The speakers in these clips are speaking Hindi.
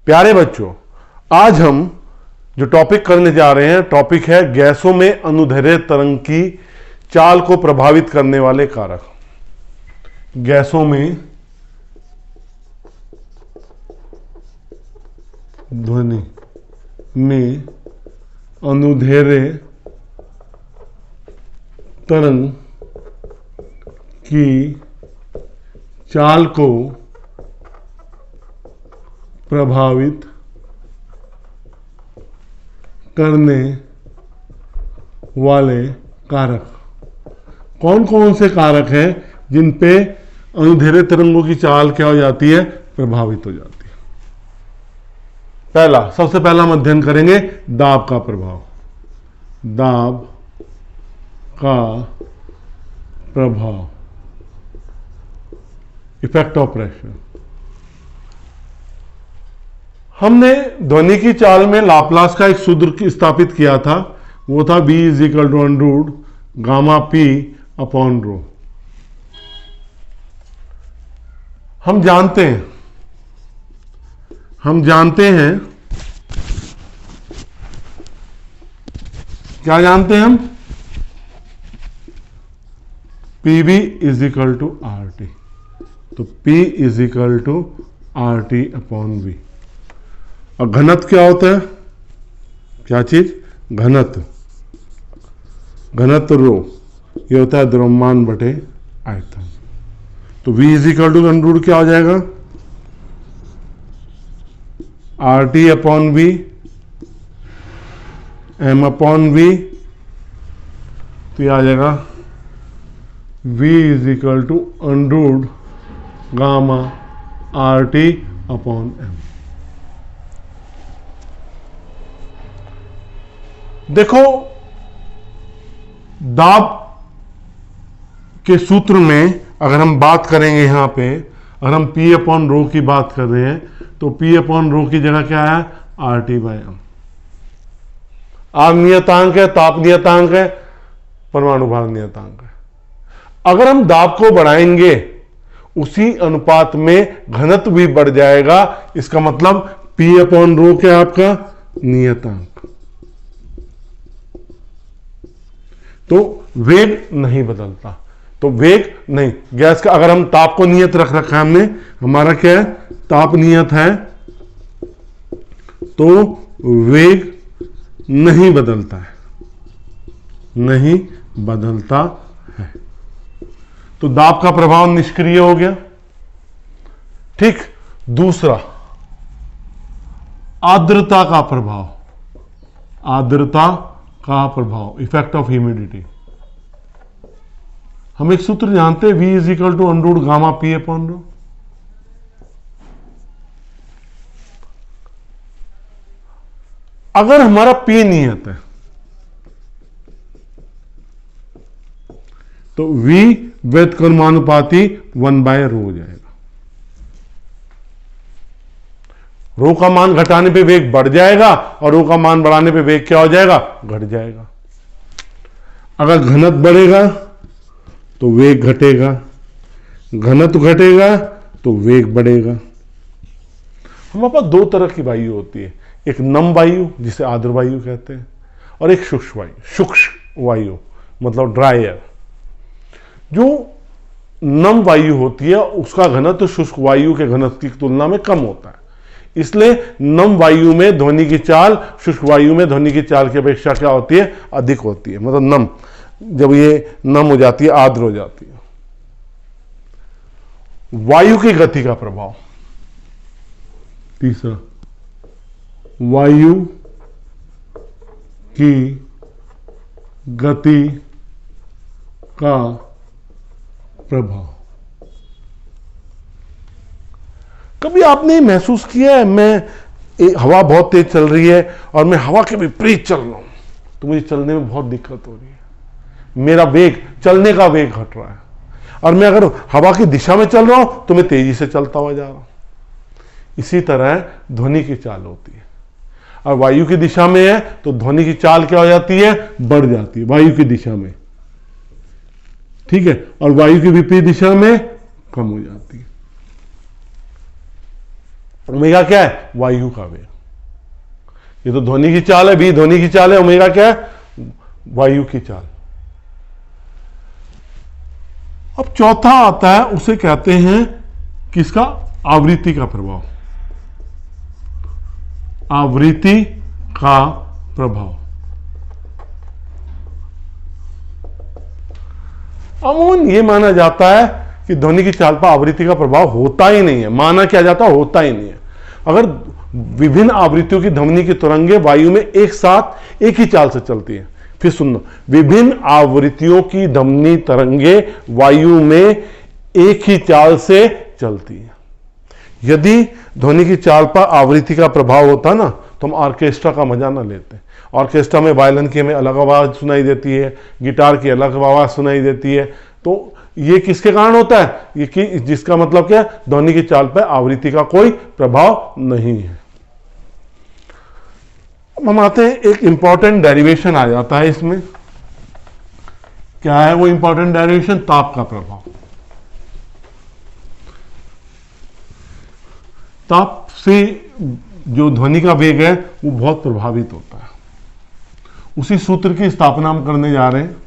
प्यारे बच्चों, आज हम जो टॉपिक करने जा रहे हैं, टॉपिक है गैसों में अनुदैर्ध्य तरंग की चाल को प्रभावित करने वाले कारक। गैसों में ध्वनि में अनुदैर्ध्य तरंग की चाल को प्रभावित करने वाले कारक। कौन कौन से कारक हैं जिन पे अनुदैर्ध्य तरंगों की चाल क्या हो जाती है, प्रभावित हो जाती है। सबसे पहला हम अध्ययन करेंगे दाब का प्रभाव। दाब का प्रभाव, इफेक्ट ऑफ प्रेशर। हमने ध्वनि की चाल में लाप्लास का एक सूत्र स्थापित किया था, वो था B = √γp अपॉन रो। हम जानते हैं क्या जानते हैं हम? PV = RT। तो P = RT अपॉन V। और घनत्व क्या होता है? क्या चीज? घनत्व रो, ये होता है द्रव्यमान बटे आयतन। तो V = क्या हो जाएगा? RT upon V, M upon V। तो ये आ जाएगा V = gamma RT upon M। देखो, दाब के सूत्र में अगर हम बात करेंगे, यहां पे अगर हम P अपॉन रो की बात कर रहे हैं, तो P अपॉन रो की जगह क्या है? RT/M। आग नियतांक है, ताप नियतांक है, परमाणु भार नियतांक है। अगर हम दाब को बढ़ाएंगे, उसी अनुपात में घनत्व भी बढ़ जाएगा। इसका मतलब P अपॉन रो क्या है? आपका नियतांक। तो वेग नहीं बदलता। तो वेग नहीं, गैस का अगर हम ताप को नियत रख रखा है हमने, हमारा क्या है? ताप नियत है, तो वेग नहीं बदलता है, नहीं बदलता है। तो दाब का प्रभाव निष्क्रिय हो गया। ठीक। दूसरा, आर्द्रता का प्रभाव। आर्द्रता का प्रभाव, इफेक्ट ऑफ ह्यूमिडिटी। हम एक सूत्र जानते हैं, V = √γp अपॉन रो। अगर हमारा P नियत है, तो V व्युत्क्रमानुपाती 1/ρ हो जाएगा। रो का मान घटाने पे वेग बढ़ जाएगा और रो का मान बढ़ाने पे वेग क्या हो जाएगा? घट जाएगा। अगर घनत्व बढ़ेगा तो वेग घटेगा, घनत्व घटेगा तो वेग बढ़ेगा। हमारे पास दो तरह की वायु होती है, एक नम वायु जिसे आर्द्र वायु कहते हैं, और एक शुष्क वायु। शुष्क वायु मतलब ड्राई एयर। जो नम वायु होती है उसका घनत्व शुष्क वायु के घनत्व की तुलना में कम होता है। इसलिए नम वायु में ध्वनि की चाल शुष्क वायु में ध्वनि की चाल की अपेक्षा क्या होती है? अधिक होती है। मतलब नम, जब ये नम हो जाती है, आर्द्र हो जाती है। वायु की गति का प्रभाव। तीसरा, वायु की गति का प्रभाव। कभी आपने महसूस किया है, हवा बहुत तेज चल रही है और मैं हवा के विपरीत चल रहा हूं, तो मुझे चलने में बहुत दिक्कत हो रही है, मेरा वेग, चलने का वेग घट रहा है। और मैं अगर हवा की दिशा में चल रहा हूं तो मैं तेजी से चलता हुआ जा रहा हूं। इसी तरह ध्वनि की चाल होती है। और वायु की दिशा में है तो ध्वनि की चाल क्या हो जाती है? बढ़ जाती है वायु की दिशा में। ठीक है, और वायु की विपरीत दिशा में कम हो जाती है। ओमेगा क्या है? वायु का वेग। ये तो ध्वनि की चाल है, v ध्वनि की चाल है, ओमेगा क्या है? वायु की चाल। अब चौथा आता है, उसे कहते हैं किसका? आवृत्ति का प्रभाव। आवृत्ति का प्रभाव। अमूमन ये माना जाता है कि ध्वनि की चाल पर आवृत्ति का प्रभाव होता ही नहीं है। माना क्या जाता है? होता ही नहीं है। अगर विभिन्न आवृत्तियों की ध्वनि की तरंगें वायु में एक साथ एक ही चाल से चलती है, फिर सुनना, विभिन्न आवृत्तियों की ध्वनि तरंगें वायु में एक ही चाल से चलती है। यदि ध्वनि की चाल पर आवृत्ति का प्रभाव होता ना, तो हम ऑर्केस्ट्रा का मजा ना लेते। ऑर्केस्ट्रा में वायलिन की हमें अलग आवाज सुनाई देती है, गिटार की अलग आवाज सुनाई देती है। तो ये किसके कारण होता है? ये कि जिसका मतलब क्या है? ध्वनि की चाल पर आवृत्ति का कोई प्रभाव नहीं है। हम आते हैं, एक इंपॉर्टेंट डेरिवेशन आ जाता है इसमें। क्या है वो इंपॉर्टेंट डेरिवेशन? ताप का प्रभाव। ताप से जो ध्वनि का वेग है वो बहुत प्रभावित होता है। उसी सूत्र की स्थापना हम करने जा रहे हैं।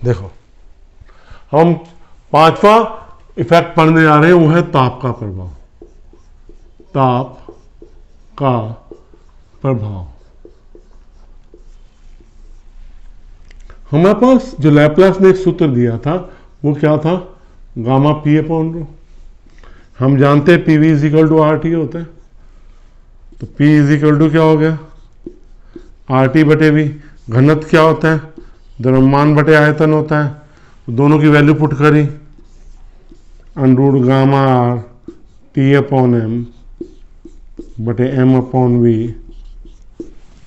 देखो, हम पांचवा इफेक्ट पढ़ने जा रहे हैं, वो है ताप का प्रभाव। ताप का प्रभाव। हमारे पास जो लैप्लास ने एक सूत्र दिया था वो क्या था? Gamma P upon rho. हम जानते हैं P V is equal to R T होता है, तो पी इज इक्वल टू क्या हो गया? आर टी बटे वी। घनत्व क्या होता है? द्रव्यमान बटे आयतन होता है। तो दोनों की वैल्यू पुट करी, under gamma R T upon M बटे एम अपॉन वी।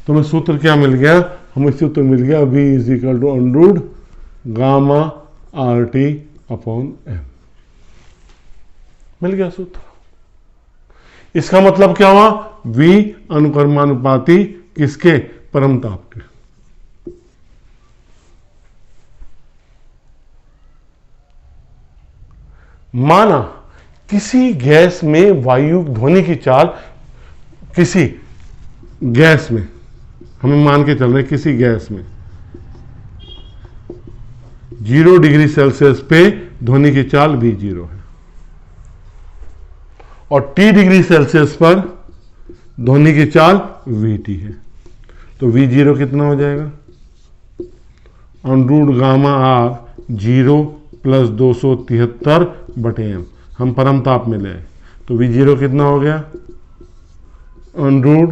तो हमें सूत्र क्या मिल गया? हमें सूत्र मिल गया v is equal to under gamma R T upon M. मिल गया सूत्र। इसका मतलब क्या हुआ? v अनुक्रमानुपाती किसके? परम ताप के। माना किसी गैस में वायु ध्वनि की चाल, किसी गैस में, हमें मान के चल रहे किसी गैस में 0 डिग्री सेल्सियस पे ध्वनि की चाल V0 है, और T डिग्री सेल्सियस पर ध्वनि की चाल VT है। तो V0 कितना हो जाएगा? अंडर गामा आर 0 प्लस 273 बटे एम। हम परम ताप में ले आए, तो V0 कितना हो गया? अंडर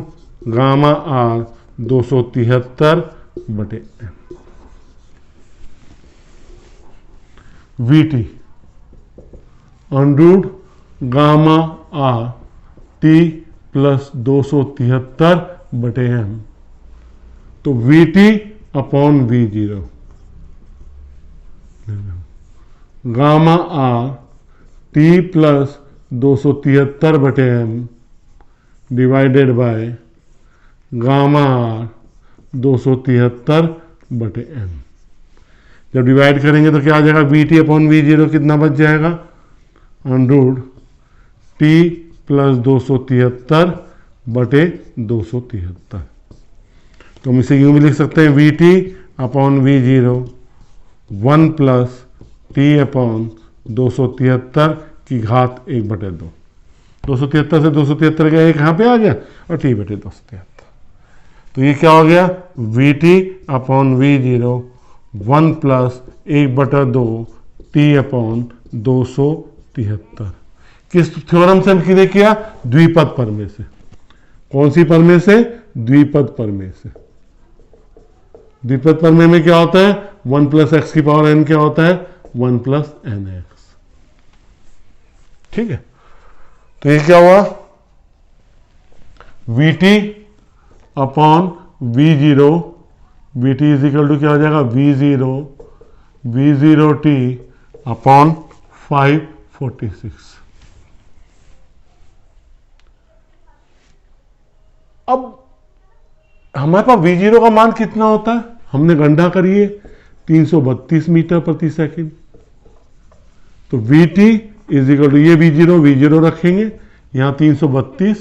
गामा आर 273 बटे M. VT under gamma R T plus 273 बटे एम। तो VT upon V0 gamma R T plus 273 बटे M divided by gamma R 273 बटे एम। जब डिवाइड करेंगे तो क्या आ जाएगा? VT अपॉन V0 कितना बच जाएगा? अंडर टी प्लस 273 बटे 273। तो हम इसे यूं भी लिख सकते हैं, VT upon V0 1 plus T upon 273 की घात 1 बटे 2। 273 से 273 का एक यहाँ पे आ गया, और टी बटे 273। तो ये क्या हो गया? VT अपॉन V0 1 प्लस 1 बटा 2 टी अपॉन 273। किस थ्योरम से हम किने किया? द्विपद प्रमेय से। कौन सी प्रमेय से? द्विपद प्रमेय से। द्विपद प्रमेय में क्या होता है? 1 प्लस एक्स की पावर n क्या होता है? 1 प्लस एन एक्स। ठीक है, तो ये क्या हुआ? VT upon V0 VT is equal to क्या हो जाएगा, V0T अपॉन 546। अब हमारे पास V0 का मान कितना होता है, हमने गणना करिए 332 मीटर प्रति सेकंड। तो VT इज इक्वल टू ये V0 रखेंगे, यहाँ 332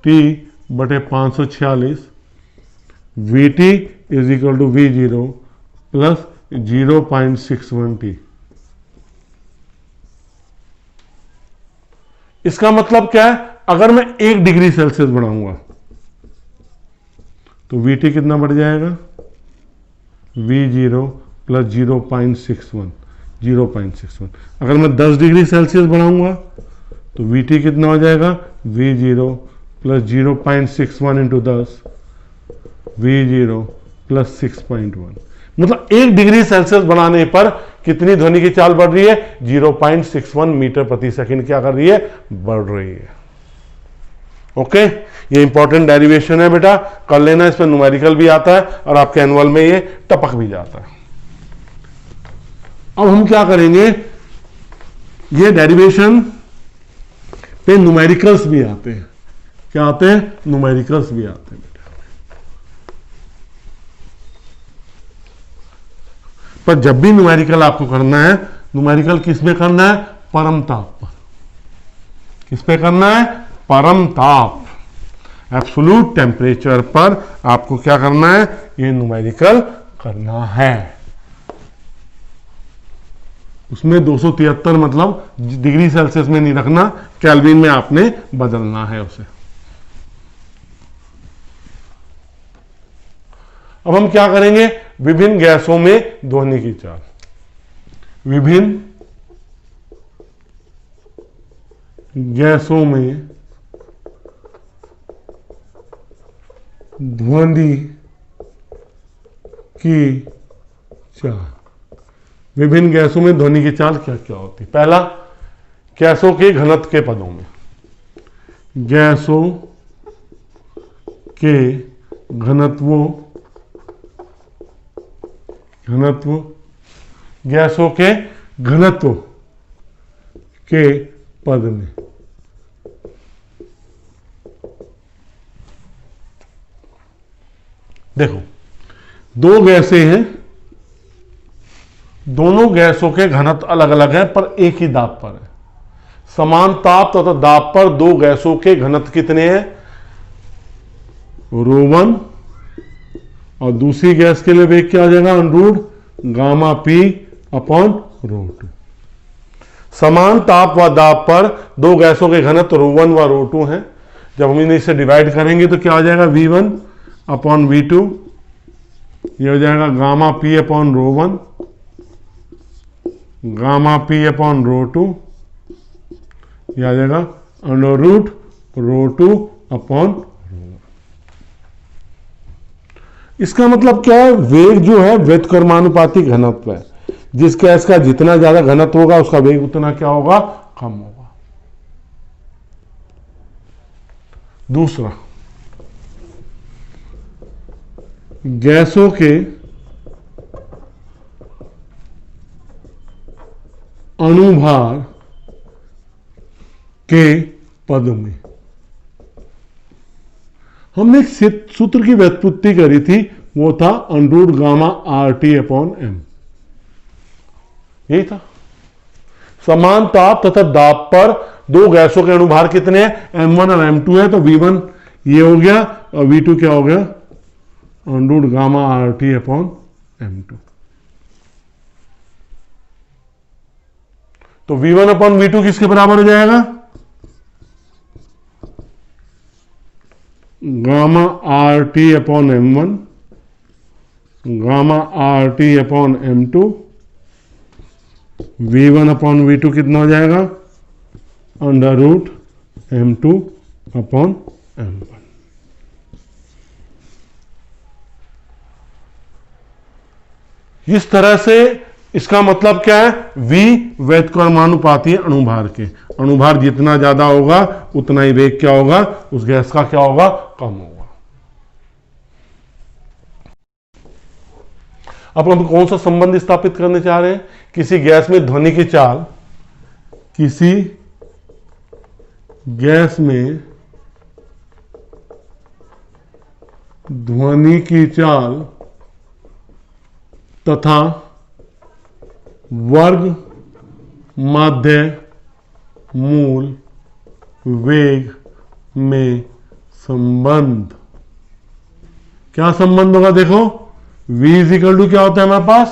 T बटे 546, VT is equal to V0 plus 0.61 T। इसका मतलब क्या है, अगर मैं 1 डिग्री सेल्सियस बढ़ाऊंगा तो VT कितना बढ़ जाएगा, V0 प्लस 0.61। अगर मैं 10 डिग्री सेल्सियस बढ़ाऊंगा तो VT कितना हो जाएगा, V0 plus 0.61 into 10, V0 plus 6.1। मतलब 1 डिग्री सेल्सियस बढ़ाने पर कितनी ध्वनि की चाल बढ़ रही है, 0.61 मीटर प्रति सेकंड क्या कर रही है, बढ़ रही है। ओके, ये इंपॉर्टेंट डेरिवेशन है बेटा, कर लेना, इस पर न्यूमेरिकल भी आता है और आपके एनुअल में ये टपक भी जाता है। अब हम क्या करेंगे, ये डेरिवेशन पे न्यूमेरिकल्स भी आते हैं। क्या आते हैं, न्यूमेरिकल्स भी आते हैं बेटा। पर जब भी न्यूमेरिकल आपको करना है, न्यूमेरिकल किस में करना है, परम ताप पर। किस पे करना है, परम ताप, एब्सोल्यूट टेम्परेचर पर आपको क्या करना है, ये न्यूमेरिकल करना है। उसमें 273 मतलब डिग्री सेल्सियस में नहीं रखना, केल्विन में आपने बदलना है उसे। अब हम क्या करेंगे, विभिन्न गैसों में ध्वनि की चाल। विभिन्न गैसों में ध्वनि की चाल। विभिन्न गैसों में ध्वनि की चाल क्या क्या होती है। पहला, गैसों के घनत्व के पदों में। गैसों के घनत्व गैसों के घनत्व के पद में। देखो, दो गैसें हैं, दोनों गैसों के घनत्व अलग अलग हैं पर एक ही दाब पर है। समान ताप तथा दाब पर दो गैसों के घनत्व कितने हैं, ρ1, और दूसरी गैस के लिए वेग क्या आ जाएगा, √ गामा P अपॉन ρ2। समान ताप व दाब पर दो गैसों के घनत्व ρ1 व ρ2 हैं। जब हम इन्हें इसे डिवाइड करेंगे तो क्या आ जाएगा, V1 अपॉन V2, ये हो जाएगा gamma P upon ρ1, gamma P upon ρ2, यह आ जाएगा √ ρ2 अपॉन ρ1। इसका मतलब क्या है, वेग जो है व्युत्क्रमानुपाती घनत्व है। जिस गैस का जितना ज्यादा घनत्व होगा उसका वेग उतना क्या होगा, कम होगा। दूसरा, गैसों के अणुभार के पद में। हमने एक सूत्र की व्युत्पत्ति करी थी, वो था √ गामा RT अपॉन M। यही था। समान ताप तथा दाब पर दो गैसों के अणुभार कितने हैं, M1 और M2 है, तो V1 ये हो गया और V2 क्या हो गया, √ गामा RT अपॉन M2। तो V1 अपॉन V2 किसके बराबर हो जाएगा, gamma RT upon M1, gamma RT upon M2, V1 upon V2 कितना हो जाएगा, √ M2 अपॉन M1। इस तरह से इसका मतलब क्या है, V व्युत्क्रमानुपाती अणुभार के। अणुभार जितना ज्यादा होगा उतना ही वेग क्या होगा, उस गैस का क्या होगा, कम होगा। अब हम कौन सा संबंध स्थापित करने चाह रहे हैं? किसी गैस में ध्वनि की चाल, किसी गैस में ध्वनि की चाल तथा वर्ग माध्य मूल वेग में संबंध। क्या संबंध होगा? देखो v इजिकल टू क्या होता है हमारे पास?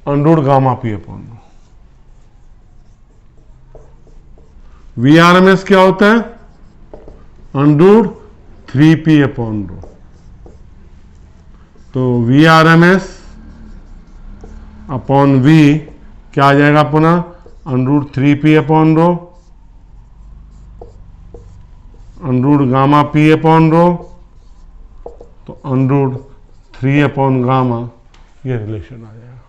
Under gamma P upon rho. V R M S क्या होता है? Under 3p upon rho. तो V R M S upon V क्या आ जाएगा पुनः? Under 3p upon rho, under gamma p upon rho, तो अंडर 3 अपॉन गामा, ये रिलेशन आ जाएगा।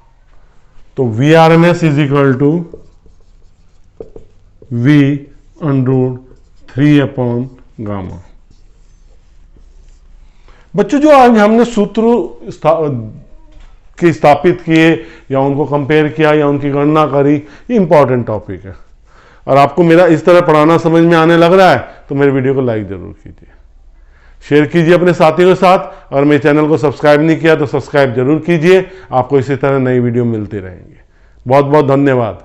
तो V R M S is equal to V under 3 upon gamma. बच्चों, जो आज हमने सूत्र स्थापित किए या उनको कंपेयर किया या उनकी गणना करी, ये इंपॉर्टेंट टॉपिक है। और आपको मेरा इस तरह पढ़ाना समझ में आने लग रहा है तो मेरे वीडियो को लाइक जरूर कीजिए, शेयर कीजिए अपने साथियों के साथ। और मेरे चैनल को सब्सक्राइब नहीं किया तो सब्सक्राइब जरूर कीजिए। आपको इसी तरह नई वीडियो मिलती रहेंगी। बहुत बहुत धन्यवाद।